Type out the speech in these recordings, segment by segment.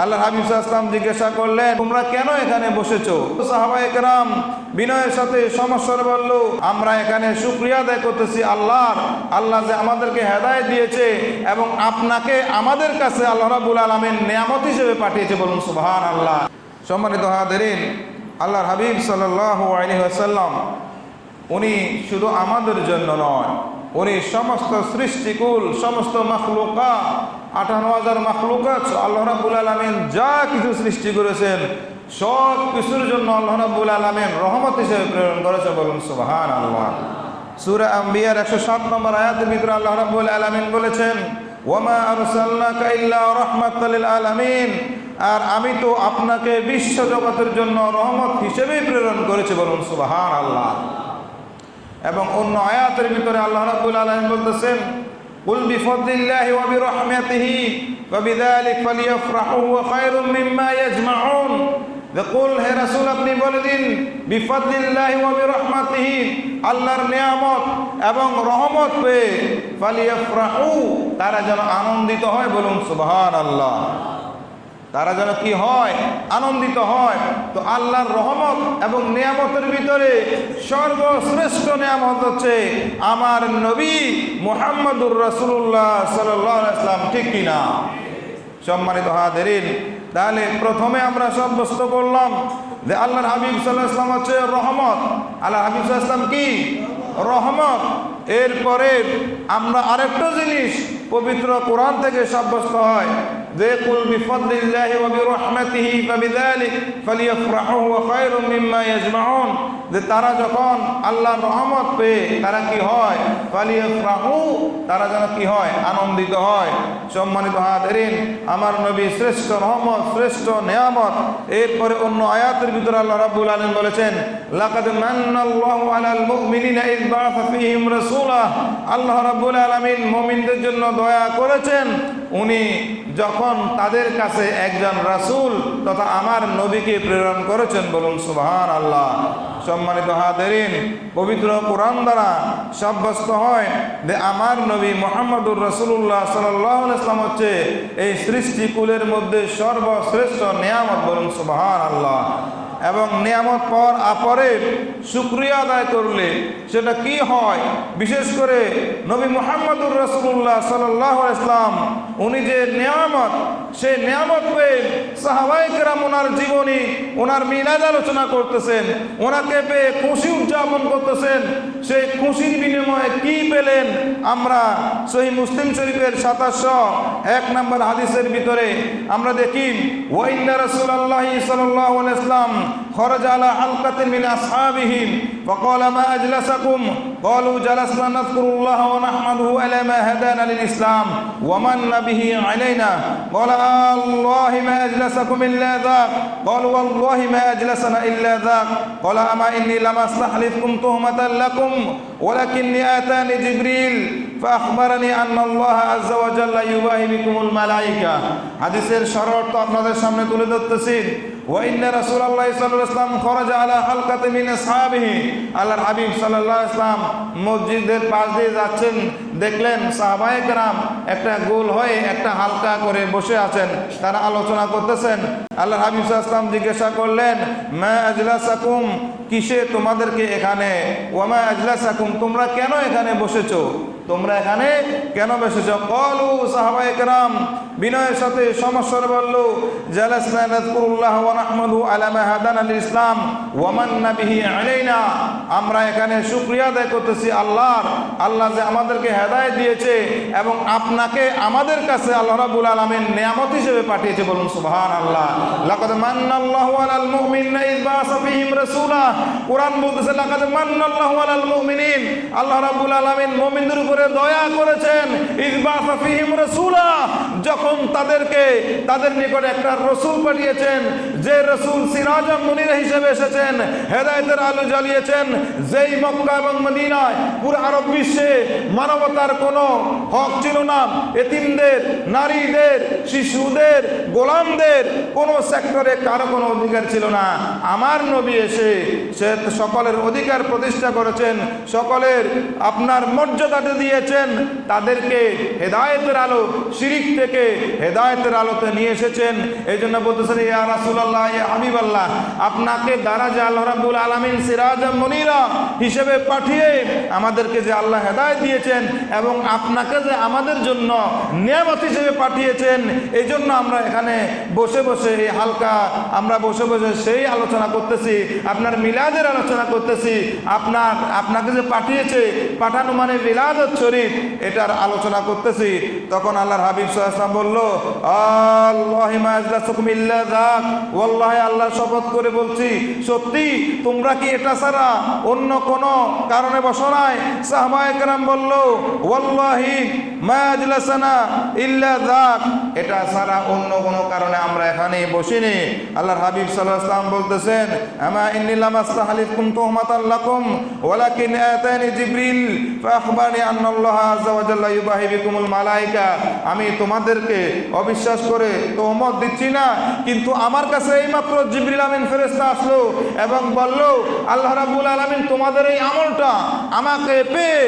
আল্লাহর হাবিব সাল্লাল্লাহু আলাইহি ওয়াসাল্লাম জিজ্ঞাসা করলেন, তোমরা কেন এখানে বসেছো? সাহাবায়ে কেরাম বিনয়ের সাথে সমস্যার বলল, আমরা এখানে শুকরিয়া আদায় করতেছি আল্লাহ যে আমাদেরকে হেদায়েত দিয়েছে এবং আপনাকে আমাদের কাছে আল্লাহ রাব্বুল আলামিন নিয়ামত হিসেবে পাঠিয়েছে। বলুন সুবহানাল্লাহ। সম্মানিত হাজিরিন, আল্লাহর হাবিব সাল্লাল্লাহু আলাইহি ওয়াসাল্লাম উনি শুধু আমাদের জন্য নয়, উনি সমস্ত সৃষ্টিকুল, সমস্ত মাখলুকাত, 58,000 মাখলুকাত আল্লাহ রাব্বুল আলামিন যা কিছু সৃষ্টি করেছেন সব কিছুর জন্য আল্লাহ রাব্বুল আলামিন রহমত হিসেবে প্রেরণ করেছে। বলুন সুবহানাল্লাহ। সূরা আম্বিয়ার 107 নম্বর আয়াতের ভিতরে আল্লাহ রাব্বুল আলামিন বলেছেন, ওয়ামা আরসালনাকা ইল্লা রাহমাতাল লিল আলামিন, আর আমি তো আপনাকে বিশ্ব জগতের জন্য রহমত হিসেবেই প্রেরণ করেছি। বলুন সুবহানাল্লাহ। এবং অন্য আয়াতের ভিতরে আল্লাহ রাব্বুল আলামিন বলতেছেন, কুল বিফাদলিল্লাহি ওয়া বিরহমাতিহি ওয়া বিযালিকা ফালইফরাহু ওয়া খায়রুম মিম্মা ইয়াজমাউন। কুল, হে রাসূল আপনি বলে দিন, বিফাদলিল্লাহি ওয়া বিরহমাতিহি, আল্লাহর নিয়ামত এবং রহমত পেয়ে ফালইফরাহু, তারা যেন আনন্দিত হয়। বলুন সুবহানাল্লাহ। তারা যেন কি হয়? আনন্দিত হয়। তো আল্লাহর রহমত এবং নিয়ামতের ভিতরে সর্বশ্রেষ্ঠ নিয়ামত হচ্ছে আমার নবী মুহাম্মদুর রাসূলুল্লাহ সাল্লাল্লাহু আলাইহি ওয়াসাল্লাম, ঠিক কিনা? সম্মানিত হাজিরিন, তাহলে প্রথমে আমরা সাব্যস্ত করলাম যে আল্লাহর হাবিব সাল্লাল্লাহু আলাইহি ওয়াসাল্লাম হচ্ছে রহমত। আল্লাহর হাবিব সাল্লাল্লাহু আলাইহি ওয়াসাল্লাম কি? রহমত। এরপরে আমরা আরেকটা জিনিস পবিত্র কোরআন থেকে সাব্যস্ত হয় যে কুল বিফাদলিল্লাহি ওয়া বিরহমাতিহি ফাবিযালিকা ফালইফরাহু ওয়া খায়রুম মিম্মা ইয়াজমাউন, যে তারা যখন আল্লাহর রহমত পেয়ে তারা কি হয়? ফালইফরাহু, তারা যেন কি হয়? আনন্দিত হয়। সম্মানিত হাজিরিন, আমার নবী শ্রেষ্ঠ রহমত, শ্রেষ্ঠ নিয়ামত। এরপরে অন্য আয়াতের ভিতরে আল্লাহ রাব্বুল আলামিন বলেছেন, লাকাদ মান্নাল্লাহু আলাল মুমিনিনা ইয বাআসা ফীহিম রাসূলা, আল্লাহ রাব্বুল আলামিন মুমিনদের জন্য দয়া করেছেন উনি যখন তাদের কাছে একজন রাসূল তথা আমার নবীকে প্রেরণ করেছেন। বলুন সুবহানাল্লাহ। সম্মানিত হাজিরিন, পবিত্র কোরআন দ্বারা সাব্যস্ত হয় যে আমার নবী মুহাম্মদুর রাসূলুল্লাহ সাল্লাল্লাহু আলাইহি ওয়াসাল্লাম হচ্ছে এই সৃষ্টিকুলের মধ্যে সর্বশ্রেষ্ঠ নিয়ামত। বলুন সুবহানাল্লাহ। এবং নিয়ামত পাওয়ার পরে শুকরিয়া আদায় করলে সেটা কি হয়? বিশেষ করে নবী মুহাম্মদুর রাসূলুল্লাহ সাল্লাল্লাহু আলাইহি ওয়াসাল্লাম উনি যে নিয়ামত, সেই নিয়ামত পেয়ে সাহাবায়ে কেরাম ওনার জীবনী, ওনার মিলাদ আলোচনা করতেছেন, ওনাকে পেয়ে খুশি উদযাপন করতেছেন। সেই খুশির বিনিময়ে কি পেলেন? আমরা সহিহ মুসলিম শরীফের 2701 নম্বর হাদিসের ভিতরে আমরা দেখি, ওয়া ইন্না রাসূলুল্লাহি সাল্লাল্লাহু আলাইহি ওয়াসাল্লাম خرج على حلقة من أصحابه فقال ما أجلسكم؟ قالوا جلسنا نذكر الله ونحمده على ما هدانا للإسلام ومن به علينا. قال الله ما أجلسكم إلا ذاك. قالوا والله ما أجلسنا إلا ذاك. قال أما إني لم أستحلفكم تهمة لكم ولكني آتاني جبريل فأخبرني أن الله عز وجل يباهي بكم الملائكة. হাদিসের শরত আপনাদের সামনে তুলে ধরতেছি। وإن رسول الله صلى الله عليه وسلم خرج على حلقة من أصحابه, আল্লাহর হাবিব সাল্লাল্লাহু আলাইহি ওয়াসাল্লাম মসজিদের পাশ দিয়ে যাচ্ছেন, দেখলেন সাহাবায়ে কেরাম একটা গোল হয়ে একটা হালকা করে বসে আছেন, তারা আলোচনা করতেছেন। আল্লাহর হাবিব সাল্লাল্লাহু আলাইহি ওয়াসাল্লাম জিজ্ঞাসা করলেন, মা আজলাসাকুম, কিসে তোমাদেরকে এখানে? ওয়ামা আজলাসাকুম, তোমরা কেন এখানে বসেছো? তোমরা এখানে কেন বসেছো? ক্বালু, সাহাবায়ে কেরাম বিনয়ের সাথে সমস্যার বলল, জালাসনা নাযকুরুল্লাহ ওয়া নাহমাদু আলা মা হাদানা লিল ইসলাম ওয়া মান্না বিহি আলাইনা, আমরা এখানে শুকরিয়া আদায় করতেছি আল্লাহ যে আমাদেরকে হেদায়েত দিয়েছে এবং আপনাকে আমাদের কাছে আল্লাহ রাব্বুল আলামিন নিয়ামত হিসেবে পাঠিয়েছে। বলুন সুবহানাল্লাহ। লাকাদ মান্নাল্লাহু আলাল মুমিনিনা ইয বাআসা ফীহিম রাসূলা, কোরআন বলতেছে লাকাদ মান্নাল্লাহু আলাল মুমিনিন, আল্লাহ রাব্বুল আলামিন মুমিনদের উপরে দয়া করেছেন। ইয বাআসা ফীহিম রাসূলা, যখন তাদের নিকটে একটা রাসূল পাঠিয়েছেন, যে রাসূল সিরাজাম মুনিরা হিসেবে এসেছেন, হেদায়েতের আলো জ্বালিয়েছেন। যেই মক্কা এবং মদিনায় পুরো আরব বিশ্বে মানবতার কোনো হক ছিল না, এতিমদের, নারীদের, শিশুদের, গোলামদের কোনো সেক্টরে কারো কোনো অধিকার ছিল না, আমার নবী এসে সে সকলের অধিকার প্রতিষ্ঠা করেছেন, সকলের আপনার মর্যাদাটা দিয়েছেন, তাদেরকে হেদায়েতের আলো, শিরিক থেকে হেদায়েতের আলোতে নিয়ে এসেছেন। এই জন্য বলতেছেন, ইয়া রাসূলুল্লাহ, ইয়া হাবিবাল্লাহ, আপনাকে দারাজা আল্লাহ রাব্বুল আলামিন সিরাজাম মুনিরা হিসেবে পাঠিয়ে আমাদেরকে যে আল্লাহ হেদায়েত দিয়েছেন এবং আপনাকে যে আমাদের জন্য নিয়ামত হিসেবে পাঠিয়েছেন, এই জন্য আমরা এখানে বসে বসে এই হালকা আমরা বসে বসে সেই আলোচনা করতেছি, আপনার মিলাদের আলোচনা করতেছি। আপনাকে যে পাঠিয়েছে, পাঠানো মানে মিলাদুশ শরীফ, এটার আলোচনা করতেছি। তখন আল্লাহর হাবিব সাল্লাল্লাহু আলাইহি ওয়াসাল্লাম বলল, আল্লাহি মা আজলাসুকুম ইল্লা যাক, ওয়াল্লাহি আল্লাহর শপথ করে বলছি, সত্যি তোমরা কি এটা ছাড়া অন্য কোন কারণে বসো নাই? সাহাবায়ে কেরাম বলল, ওয়াল্লাহি মা আজলাসানা ইল্লা যাক, এটা ছাড়া অন্য কোন কারণে আমরা এখানে বসিনি। আল্লাহর হাবিব সাল্লাল্লাহু আলাইহি ওয়াসাল্লাম বলতেছেন, আমা ইন্নী লামাস্তাহলিফকুম তুহমাতাল লাকুম ওয়ালাকিন আতানি জিবরিল ফাআখবারনি আন্নাল্লাহা আযজা ওয়া জাল্লা ইউবাহি বিকুমুল মালায়েকা, আমি তোমাদেরকে অবিশ্বাস করে তোহমত দিচ্ছি না, কিন্তু আমার কাছে এইমাত্র জিবরিল আমিন ফেরেশতা আসলো এবং বলল, আল্লাহ রাব্বুল আলামিন তোমাদের এই আমলটা আমাকে পেয়ে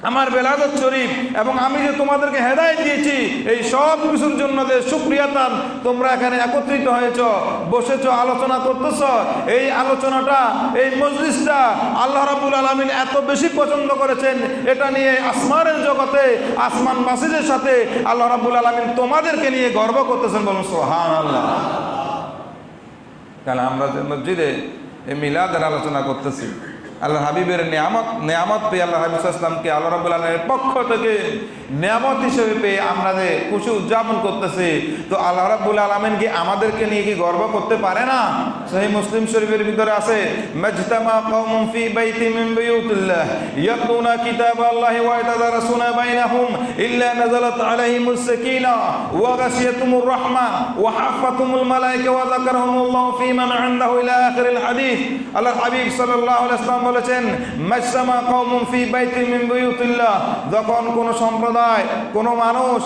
আমার বেলাদত শরীফ এবং আমি যে তোমাদেরকে হেদায়েত দিয়েছি, এই সব কিছুর জন্য যে শুকরিয়াতান তোমরা এখানে একত্রিত হয়েছ, বসেছ, আলোচনা করতেছ, এই আলোচনাটা, এই মজলিসটা আল্লাহ রাব্বুল আলামিন এত বেশি পছন্দ করেছেন, এটা নিয়ে আসমানের জগতে আসমানবাসীদের সাথে আল্লাহ রাব্বুল আলামিন তোমাদেরকে নিয়ে গর্ব করতেছেন। বলুন সুবহানাল্লাহ। কারণ আমরা যে মসজিদে এই মিলাদের আলোচনা করতেছি, আল্লাহ হাবিবের নেয়ামত পেয়ে আল্লাহ হাবিব সাল্লামকে আল্লাহ রাব্বুল আলামিনের পক্ষ থেকে নেয়ামত হিসেবে পেয়ে আমরা যে খুশি উদযাপন করতেছি, তো আল্লাহ রাব্বুল আলামিন কি আমাদেরকে নিয়ে কি গর্ব করতে পারে না? সহিহ মুসলিম শরীফের ভিতরে আছে, মাজতামা কওমুন ফি বাইতিন মিন বুয়ুতিল্লাহ ইয়াতলুনা কিতাবাল্লাহি ওয়া ইয়াতাদারাসুনা বাইনাহুম ইল্লা নাযালাত আলাইহিমুস সাকিনা ওয়া গাশিয়াতুমুর রাহমা ওয়া হাফাতুমুল মালায়েকা ওয়া যাকারহুমুল্লাহু ফি মান ইনদাহু ইলা আখিরিল হাদিস। আল্লাহর হাবিব সাল্লাল্লাহু আলাইহি ওয়াসাল্লাম বলেছেন, মাজতামা কওমুন ফি বাইতিন মিন বুয়ুতিল্লাহ, যখন কোন সম্প্রদায়, কোন মানুষ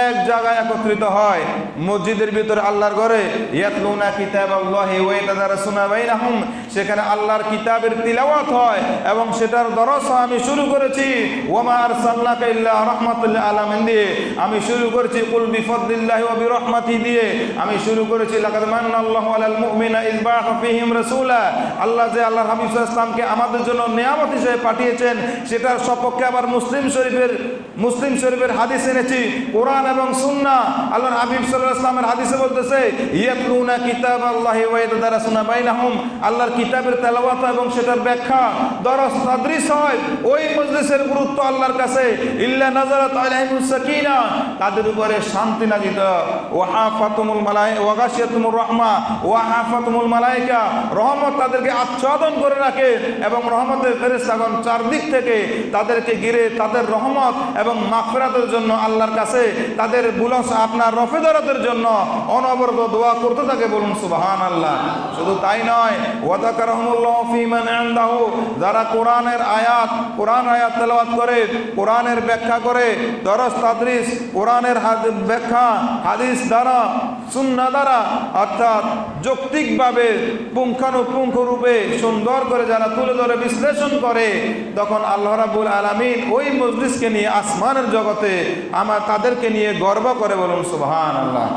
এক জায়গায় একত্রিত হয় মসজিদের ভিতরে আল্লাহর ঘরে, ইয়াতলুনা কিতাবাল্লাহি ওয়া ইয়াতাদারাসুনা বাইনাহুম, সেখানে আল্লাহর কিতাবের তিলাওয়াত হয় এবং সেটার দরস আমি শুরু করেছি ওয়া মা আরসালনাকা ইল্লা রাহমাতুল লিল আলামিন দিয়ে, আমি শুরু করেছি কুল বিফাদলিল্লাহি ওয়া বিরহমাতিহি দিয়ে, আমি শুরু করেছি লাকাদ মান্নাল্লাহু আলাল মুমিনা ইয বা'আথা ফীহিম রাসূলা, আল্লাহ যে আল্লাহর হাবিব সাল্লাল্লাহু আলাইহি ওয়াসাল্লামকে আমাদের জন্য নিয়ামত হিসেবে পাঠিয়েছেন, সেটার সপক্ষে আবার মুসলিম শরীফের হাদিস এনেছি, কোরআন এবং সুন্নাহ। আল্লাহর হাবিব সাল্লাল্লাহু আলাইহি ওয়াসাল্লামের হাদিসে বলতেছে, ইয়াতলুনা কিতাবাল্লাহি ওয়া ইয়াতাদারাসুনা বাইনাহুম, আল্লাহর কিতাবের তেলাওয়াত এবং সেটার ব্যাখ্যা, দরস, তাদরিস হয়। ওই মজলিসের গুরুত্ব আল্লাহর কাছে, ইল্লা নাযালাত আলাইহিমুস সাকিনা, তাদের উপরে শান্তি নাযিল, ওয়া হাফাতুমুল মালায়েকা ওয়া গাশিয়াতুমুর রাহমা ওয়া হাফাতুমুল মালায়েকা, রহমত তাদেরকে আচ্ছাদন করে রাখে এবং রহমতের ফেরেশতাগণ চারদিক থেকে তাদেরকে ঘিরে তাদের রহমত এবং মাগফিরাতের জন্য আল্লাহর কাছে তাদের বুলস আপনার রফেদরতের জন্য অনবরত দোয়া করতে থাকে। বলুন সুবহানাল্লাহ। শুধু তাই নয়, ওয়া যাকারহুমুল্লাহু ফী মান ইনদাহু, যারা কোরআন আয়াত তেলাওয়াত করে, কোরআনের ব্যাখ্যা করে, দরস তাদরিস, কোরআনের ব্যাখ্যা হাদিস দ্বারা, সুন্নাহ দ্বারা, অর্থাৎ যৌক্তিকভাবে পুঙ্খানুপুঙ্খ রূপে সুন্দর করে যারা তুলে ধরে বিশ্লেষণ করে, তখন আল্লাহ রাব্বুল আলামিন ওই মজলিসকে নিয়ে আসমানের জগতে তাদেরকে নিয়ে গর্ব করে। বলুন সুবহানাল্লাহ।